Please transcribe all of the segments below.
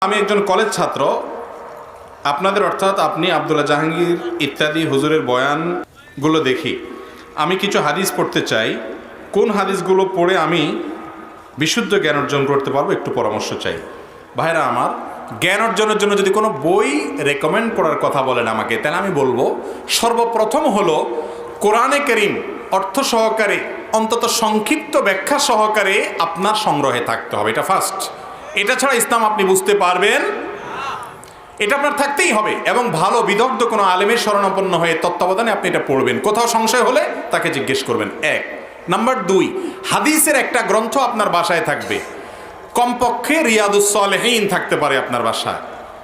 আমি একজন কলেজ ছাত্র। আপনাদের অর্থাৎ আপনি আব্দুল্লাহ জাহাঙ্গীর ইত্যাদি হুজুরের বয়ানগুলো দেখি। আমি কিছু হাদিস পড়তে চাই। কোন হাদিসগুলো পড়ে আমি বিশুদ্ধ জ্ঞান অর্জন করতে পারবো, একটু পরামর্শ চাই। ভাইরা আমার, জ্ঞান অর্জনের জন্য যদি কোনো বই রেকমেন্ড করার কথা বলেন আমাকে, তাহলে আমি বলবো সর্বপ্রথম হলো কোরআনে কারীম অর্থ সহকারে, অন্তত সংক্ষিপ্ত ব্যাখ্যা সহকারে আপনার সংগ্রহে থাকতে হবে। এটা ফার্স্ট। এটা ছাড়া ইসলাম আপনি বুঝতে পারবেন, এটা আপনার থাকতেই হবে। এবং ভালো বিদগ্ধ কোনো আলেমের শরণাপন্ন হয়ে তত্ত্বাবধানে আপনি এটা পড়বেন। কোথাও সংশয় হলে তাকে জিজ্ঞেস করবেন। এক নাম্বার 2, হাদিসের একটা গ্রন্থ আপনার বাসায় থাকবে। কমপক্ষে রিয়াদুস সালেহীন থাকতে পারে আপনার বাসায়।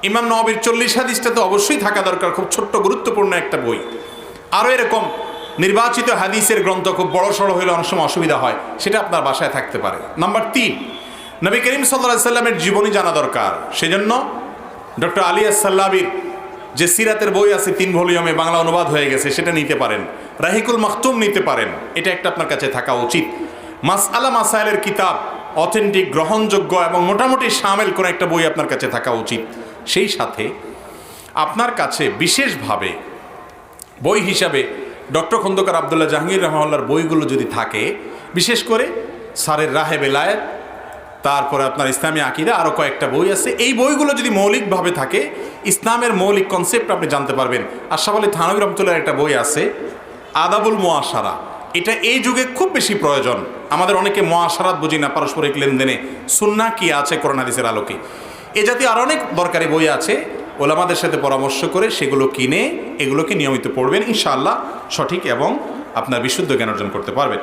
ইমাম নওয়াবীর 40 হাদিসটা তো অবশ্যই থাকা দরকার, খুব ছোট্ট গুরুত্বপূর্ণ একটা বই। আরও এরকম নির্বাচিত হাদিসের গ্রন্থ, খুব বড় সড়ো হলে অনেক সময় অসুবিধা হয়, সেটা আপনার বাসায় থাকতে পারে। নাম্বার 3, নবী করিম সাল্লাল্লাহু আলাইহি সাল্লামের জীবনী জানা দরকার। সেজন্য ডক্টর আলী আস-সাল্লাবির যে সিরাতের বই আছে 3 ভলিউমে, বাংলা অনুবাদ হয়ে গেছে, সেটা নিতে পারেন। রাহিকুল মাখতুম নিতে পারেন। এটা একটা আপনার কাছে থাকা উচিত। মাসআলা মাসাইলের কিতাব, অথেন্টিক, গ্রহণযোগ্য এবং মোটামুটি শামিল কোনো একটা বই আপনার কাছে থাকা উচিত। সেই সাথে আপনার কাছে বিশেষভাবে বই হিসাবে ডক্টর খন্দকার আব্দুল্লাহ জাহাঙ্গীর রহমাল্লাহর বইগুলো যদি থাকে, বিশেষ করে সারের রাহে বেলায়েত, তারপরে আপনার ইসলামী আকীদা, আরও কয়েকটা বই আছে। এই বইগুলো যদি মৌলিকভাবে থাকে, ইসলামের মৌলিক কনসেপ্ট আপনি জানতে পারবেন। আশরাফ আলী থানভী রহমাতুল্লাহর একটা বই আছে আদাবুল মুআশারা। এটা এই যুগে খুব বেশি প্রয়োজন। আমাদের অনেকে মুআশারাত বুঝি না, পারস্পরিক লেনদেনে সুন্নাহ কি আছে কোরআন হাদিসের আলোকে। এ জাতীয় আরও অনেক দরকারি বই আছে। ওলামাদের সাথে পরামর্শ করে সেগুলো কিনে এগুলোকে নিয়মিত পড়বেন, ইনশাআল্লাহ সঠিক এবং আপনার বিশুদ্ধ জ্ঞান অর্জন করতে পারবেন।